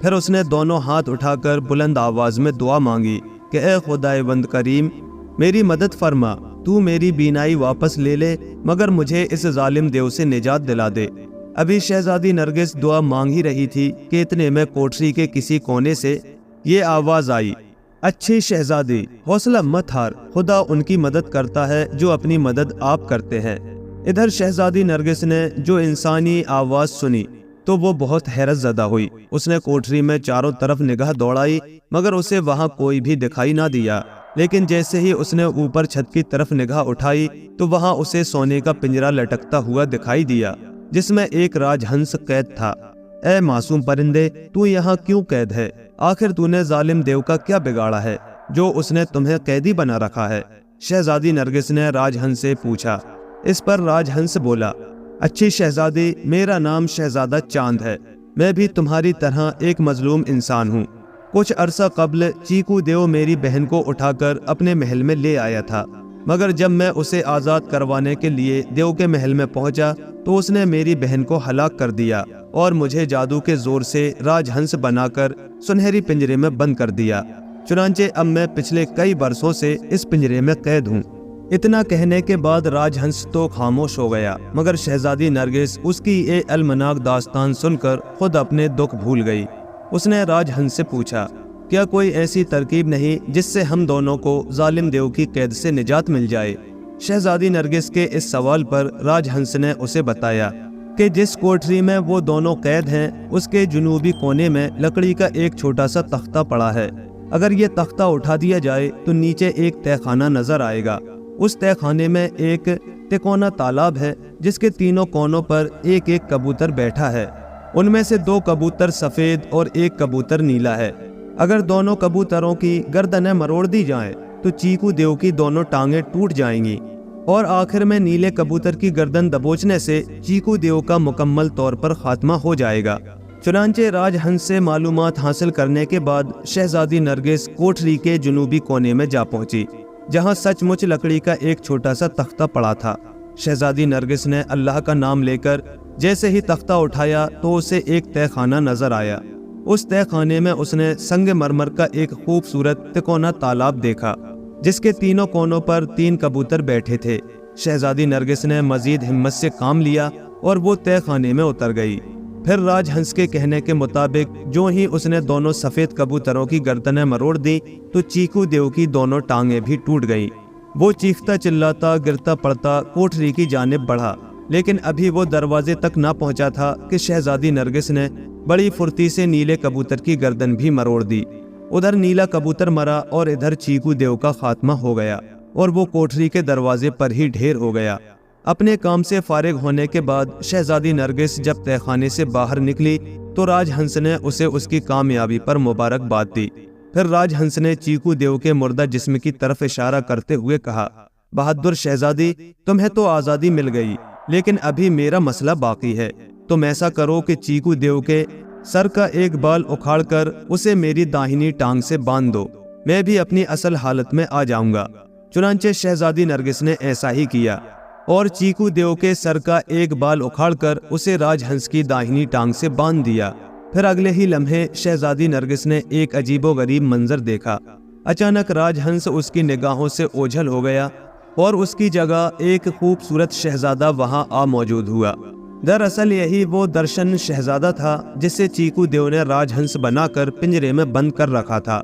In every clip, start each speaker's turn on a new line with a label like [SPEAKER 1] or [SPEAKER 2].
[SPEAKER 1] پھر اس نے دونوں ہاتھ اٹھا کر بلند آواز میں دعا مانگی کہ اے خدائے بند کریم، میری مدد فرما، تو میری بینائی واپس لے لے، مگر مجھے اس ظالم دیو سے نجات دلا دے۔ ابھی شہزادی نرگس دعا مانگ ہی رہی تھی کہ اتنے میں کوٹری کے کسی کونے سے یہ آواز آئی، اچھی شہزادی، حوصلہ مت ہار، خدا ان کی مدد کرتا ہے جو اپنی مدد آپ کرتے ہیں۔ ادھر شہزادی نرگس نے جو انسانی آواز سنی تو وہ بہت حیرت زدہ ہوئی۔ اس نے کوٹری میں چاروں طرف نگاہ دوڑائی مگر اسے وہاں کوئی بھی دکھائی نہ دیا، لیکن جیسے ہی اس نے اوپر چھت کی طرف نگاہ اٹھائی تو وہاں اسے سونے کا پنجرا لٹکتا ہوا دکھائی دیا جس میں ایک راج ہنس قید تھا۔ اے معصوم پرندے، تو یہاں کیوں قید ہے؟ آخر تو نے ظالم دیو کا کیا بگاڑا ہے جو اس نے تمہیں قیدی بنا رکھا ہے؟ شہزادی نرگس نے راج ہنس سے پوچھا۔ اس پر راج ہنس بولا، اچھی شہزادی، میرا نام شہزادہ چاند ہے، میں بھی تمہاری طرح ایک مظلوم انسان ہوں۔ کچھ عرصہ قبل چیکو دیو میری بہن کو اٹھا کر اپنے محل میں لے آیا تھا، مگر جب میں اسے آزاد کروانے کے لیے دیو کے محل میں پہنچا تو اس نے میری بہن کو ہلاک کر دیا اور مجھے جادو کے زور سے راج ہنس بنا کر سنہری پنجرے میں بند کر دیا۔ چنانچہ اب میں پچھلے کئی برسوں سے اس پنجرے میں قید ہوں۔ اتنا کہنے کے بعد راج ہنس تو خاموش ہو گیا، مگر شہزادی نرگس اس کی یہ المناک داستان سن کر خود اپنے دکھ بھول گئی۔ اس نے راج ہنس سے پوچھا، کیا کوئی ایسی ترکیب نہیں جس سے ہم دونوں کو ظالم دیو کی قید سے نجات مل جائے؟ شہزادی نرگس کے اس سوال پر راج ہنس نے اسے بتایا کہ جس کوٹری میں وہ دونوں قید ہیں اس کے جنوبی کونے میں لکڑی کا ایک چھوٹا سا تختہ پڑا ہے۔ اگر یہ تختہ اٹھا دیا جائے تو نیچے ایک تہہ خانہ نظر آئے گا۔ اس تہہ خانے میں ایک تکونا تالاب ہے جس کے تینوں کونوں پر ایک ایک کبوتر بیٹھا ہے۔ ان میں سے 2 کبوتر سفید اور ایک کبوتر نیلا ہے۔ اگر دونوں کبوتروں کی گردنیں مروڑ دی جائیں تو چیکو دیو کی دونوں ٹانگیں ٹوٹ جائیں گی، اور آخر میں نیلے کبوتر کی گردن دبوچنے سے چیکو دیو کا مکمل طور پر خاتمہ ہو جائے گا۔ چنانچہ راج ہنس سے معلومات حاصل کرنے کے بعد شہزادی نرگس کوٹری کے جنوبی کونے میں جا پہنچی، جہاں سچ مچ لکڑی کا ایک چھوٹا سا تختہ پڑا تھا۔ شہزادی نرگس نے اللہ کا نام لے کر جیسے ہی تختہ اٹھایا تو اسے ایک تہہ خانہ نظر آیا۔ اس تہہ خانے میں اس نے سنگ مرمر کا ایک خوبصورت تکونا تالاب دیکھا جس کے تینوں کونوں پر 3 کبوتر بیٹھے تھے۔ شہزادی نرگس نے مزید ہمت سے کام لیا اور وہ تہہ خانے میں اتر گئی۔ پھر راج ہنس کے کہنے کے مطابق جو ہی اس نے دونوں سفید کبوتروں کی گردنیں مروڑ دی تو چیکو دیو کی دونوں ٹانگیں بھی ٹوٹ گئیں۔ وہ چیختا چلاتا گرتا پڑتا کوٹری کی جانب بڑھا، لیکن ابھی وہ دروازے تک نہ پہنچا تھا کہ شہزادی نرگس نے بڑی پھرتی سے نیلے کبوتر کی گردن بھی مروڑ دی۔ ادھر نیلا کبوتر مرا اور ادھر چیکو دیو کا خاتمہ ہو گیا اور وہ کوٹری کے دروازے پر ہی ڈھیر ہو گیا۔ اپنے کام سے فارغ ہونے کے بعد شہزادی نرگس جب تہہ خانے سے باہر نکلی تو راج ہنس نے اسے اس کی کامیابی پر مبارکباد دی۔ پھر راج ہنس نے چیکو دیو کے مردہ جسم کی طرف اشارہ کرتے ہوئے کہا، بہادر شہزادی، تمہیں تو آزادی مل گئی، لیکن ابھی میرا مسئلہ باقی ہے۔ تم ایسا کرو کہ چیکو دیو کے سر کا ایک بال اکھاڑ کر اسے میری داہنی ٹانگ سے باندھ دو، میں بھی اپنی اصل حالت میں آ جاؤں گا۔ چنانچہ شہزادی نرگس نے ایسا ہی کیا اور چیکو دیو کے سر کا ایک بال اکھاڑ کر اسے راج ہنس کی داہنی ٹانگ سے باندھ دیا۔ پھر اگلے ہی لمحے شہزادی نرگس نے ایک عجیب و غریب منظر دیکھا۔ اچانک راج ہنس اس کی نگاہوں سے اوجھل ہو گیا اور اس کی جگہ ایک خوبصورت شہزادہ وہاں آ موجود ہوا۔ دراصل یہی وہ درشن شہزادہ تھا جسے چیکو دیو نے راج ہنس بنا کر پنجرے میں بند کر رکھا تھا۔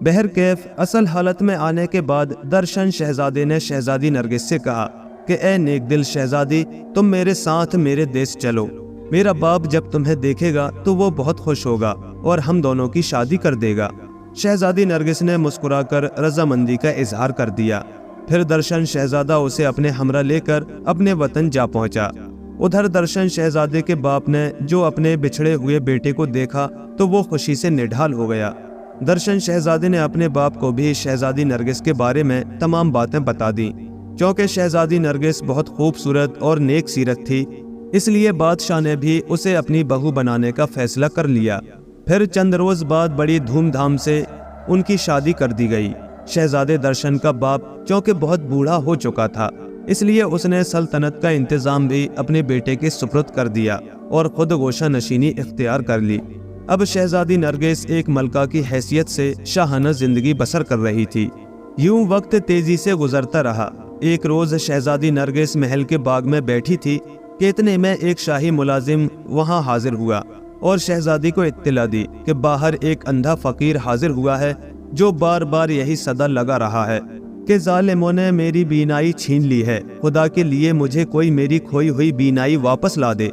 [SPEAKER 1] بہرکیف اصل حالت میں آنے کے بعد درشن شہزادے نے شہزادی نرگس سے کہا کہ اے نیک دل شہزادی، تم میرے ساتھ میرے دیس چلو۔ میرا باپ جب تمہیں دیکھے گا تو وہ بہت خوش ہوگا اور ہم دونوں کی شادی کر دے گا۔ شہزادی نرگس نے مسکرا کر رضامندی کا اظہار کر دیا۔ پھر درشن شہزادہ اسے اپنے ہمراہ لے کر اپنے وطن جا پہنچا۔ ادھر درشن شہزادے کے باپ نے جو اپنے بچھڑے ہوئے بیٹے کو دیکھا تو وہ خوشی سے نڈھال ہو گیا۔ درشن شہزادے نے اپنے باپ کو بھی شہزادی نرگس کے بارے میں تمام باتیں بتا دیں۔ چونکہ شہزادی نرگس بہت خوبصورت اور نیک سیرت تھی، اس لیے بادشاہ نے بھی اسے اپنی بہو بنانے کا فیصلہ کر لیا۔ پھر چند روز بعد بڑی دھوم دھام سے ان کی شادی کر دی گئی۔ شہزادے درشن کا باپ چونکہ بہت بوڑھا ہو چکا تھا، اس لیے اس نے سلطنت کا انتظام بھی اپنے بیٹے کے سپرد کر دیا اور خود گوشہ نشینی اختیار کر لی۔ اب شہزادی نرگس ایک ملکہ کی حیثیت سے شاہانہ زندگی بسر کر رہی تھی۔ یوں وقت تیزی سے گزرتا رہا۔ ایک روز شہزادی نرگس محل کے باغ میں بیٹھی تھی کہ اتنے میں ایک شاہی ملازم وہاں حاضر ہوا اور شہزادی کو اطلاع دی کہ باہر ایک اندھا فقیر حاضر ہوا ہے جو بار بار یہی صدا لگا رہا ہے کہ ظالموں نے میری بینائی چھین لی ہے، خدا کے لیے مجھے کوئی میری کھوئی ہوئی بینائی واپس لا دے۔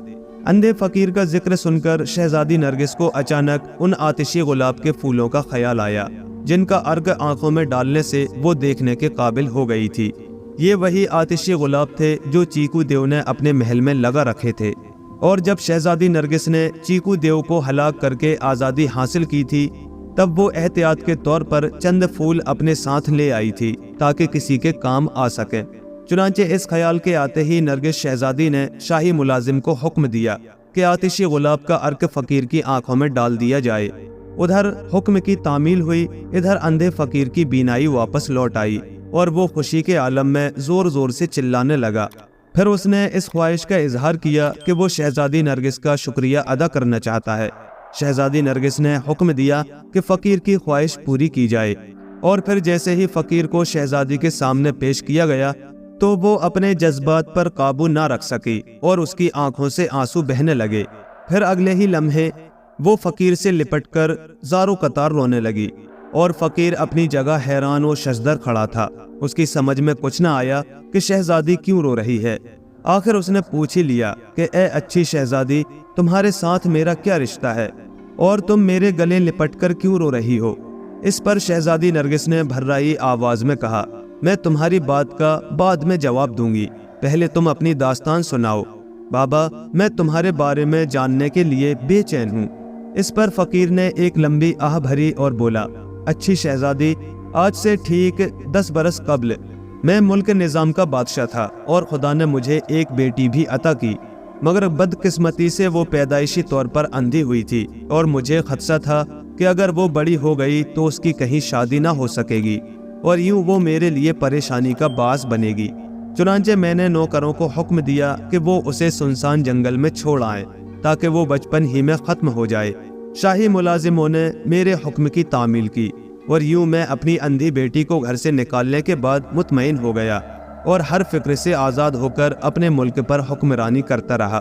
[SPEAKER 1] اندھے فقیر کا ذکر سن کر شہزادی نرگس کو اچانک ان آتشی گلاب کے پھولوں کا خیال آیا جن کا عرق آنکھوں میں ڈالنے سے وہ دیکھنے کے قابل ہو گئی تھی۔ یہ وہی آتشی گلاب تھے جو چیکو دیو نے اپنے محل میں لگا رکھے تھے، اور جب شہزادی نرگس نے چیکو دیو کو ہلاک کر کے آزادی حاصل کی تھی تب وہ احتیاط کے طور پر چند پھول اپنے ساتھ لے آئی تھی تاکہ کسی کے کام آ سکے۔ چنانچہ اس خیال کے آتے ہی نرگس شہزادی نے شاہی ملازم کو حکم دیا کہ آتشی گلاب کا عرق فقیر کی آنکھوں میں ڈال دیا جائے۔ ادھر حکم کی تعمیل ہوئی، ادھر اندھے فقیر کی بینائی واپس لوٹ آئی اور وہ خوشی کے عالم میں زور زور سے چلانے لگا۔ پھر اس نے اس خواہش کا اظہار کیا کہ وہ شہزادی نرگس کا شکریہ ادا کرنا چاہتا ہے۔ شہزادی نرگس نے حکم دیا کہ فقیر کی خواہش پوری کی جائے، اور پھر جیسے ہی فقیر کو شہزادی کے سامنے پیش کیا گیا تو وہ اپنے جذبات پر قابو نہ رکھ سکی اور اس کی آنکھوں سے آنسو بہنے لگے۔ پھر اگلے ہی لمحے وہ فقیر سے لپٹ کر زارو قطار رونے لگی، اور فقیر اپنی جگہ حیران و ششدر کھڑا تھا۔ اس کی سمجھ میں کچھ نہ آیا کہ شہزادی کیوں رو رہی ہے۔ آخر اس نے پوچھ ہی لیا کہ اے اچھی شہزادی، تمہارے ساتھ میرا کیا رشتہ ہے اور تم میرے گلے لپٹ کر کیوں رو رہی ہو؟ اس پر شہزادی نرگس نے بھررائی آواز میں کہا، میں تمہاری بات کا بعد میں جواب دوں گی، پہلے تم اپنی داستان سناؤ۔ بابا، میں تمہارے بارے میں جاننے کے لیے بے چین ہوں۔ اس پر فقیر نے ایک لمبی آہ بھری اور بولا، اچھی شہزادی، آج سے ٹھیک 10 برس قبل میں ملک نظام کا بادشاہ تھا اور خدا نے مجھے ایک بیٹی بھی عطا کی، مگر بدقسمتی سے وہ پیدائشی طور پر اندھی ہوئی تھی اور مجھے خدشہ تھا کہ اگر وہ بڑی ہو گئی تو اس کی کہیں شادی نہ ہو سکے گی اور یوں وہ میرے لیے پریشانی کا باعث بنے گی۔ چنانچہ میں نے نوکروں کو حکم دیا کہ وہ اسے سنسان جنگل میں چھوڑ آئیں تاکہ وہ بچپن ہی میں ختم ہو جائے۔ شاہی ملازموں نے میرے حکم کی تعمیل کی اور یوں میں اپنی اندھی بیٹی کو گھر سے نکالنے کے بعد مطمئن ہو گیا اور ہر فکر سے آزاد ہو کر اپنے ملک پر حکمرانی کرتا رہا۔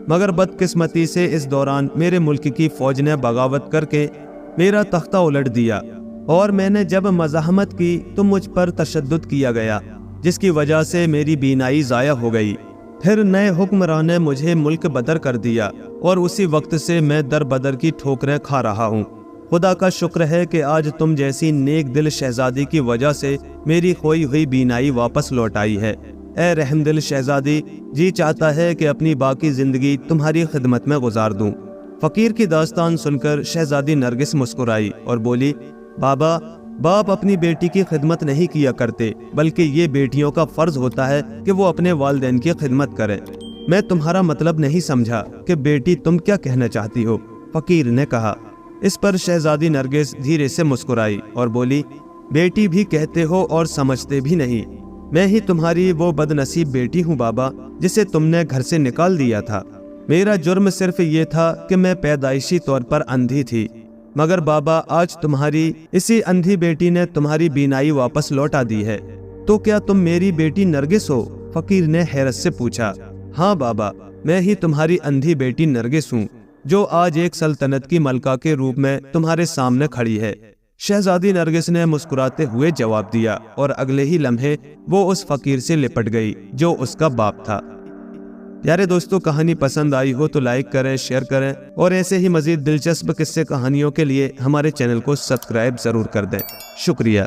[SPEAKER 1] مگر بدقسمتی سے اس دوران میرے ملک کی فوج نے بغاوت کر کے میرا تختہ الٹ دیا، اور میں نے جب مزاحمت کی تو مجھ پر تشدد کیا گیا، جس کی وجہ سے میری بینائی ضائع ہو گئی۔ پھر نئے حکمران نے مجھے ملک بدر کر دیا اور اسی وقت سے میں در بدر کی ٹھوکریں کھا رہا ہوں۔ خدا کا شکر ہے کہ آج تم جیسی نیک دل شہزادی کی وجہ سے میری کھوئی ہوئی بینائی واپس لوٹ آئی ہے۔ اے رحم دل شہزادی، جی چاہتا ہے کہ اپنی باقی زندگی تمہاری خدمت میں گزار دوں۔ فقیر کی داستان سن کر شہزادی نرگس مسکرائی اور بولی، بابا، باپ اپنی بیٹی کی خدمت نہیں کیا کرتے، بلکہ یہ بیٹیوں کا فرض ہوتا ہے کہ وہ اپنے والدین کی خدمت کریں۔ میں تمہارا مطلب نہیں سمجھا کہ بیٹی تم کیا کہنا چاہتی ہو، فقیر نے کہا۔ اس پر شہزادی نرگس دھیرے سے مسکرائی اور بولی، بیٹی بھی کہتے ہو اور سمجھتے بھی نہیں، میں ہی تمہاری وہ بد نصیب بیٹی ہوں بابا، جسے تم نے گھر سے نکال دیا تھا۔ میرا جرم صرف یہ تھا کہ میں پیدائشی طور پر اندھی تھی، مگر بابا آج تمہاری اسی اندھی بیٹی نے تمہاری بینائی واپس لوٹا دی ہے، تو کیا تم میری بیٹی نرگس ہو؟ فقیر نے حیرت سے پوچھا۔ ہاں بابا، میں ہی تمہاری اندھی بیٹی نرگس ہوں، جو آج ایک سلطنت کی ملکہ کے روپ میں تمہارے سامنے کھڑی ہے۔ شہزادی نرگس نے مسکراتے ہوئے جواب دیا اور اگلے ہی لمحے وہ اس فقیر سے لپٹ گئی جو اس کا باپ تھا۔ پیارے دوستو، کہانی پسند آئی ہو تو لائک کریں، شیئر کریں، اور ایسے ہی مزید دلچسپ قصے کہانیوں کے لیے ہمارے چینل کو سبسکرائب ضرور کر دیں۔ شکریہ۔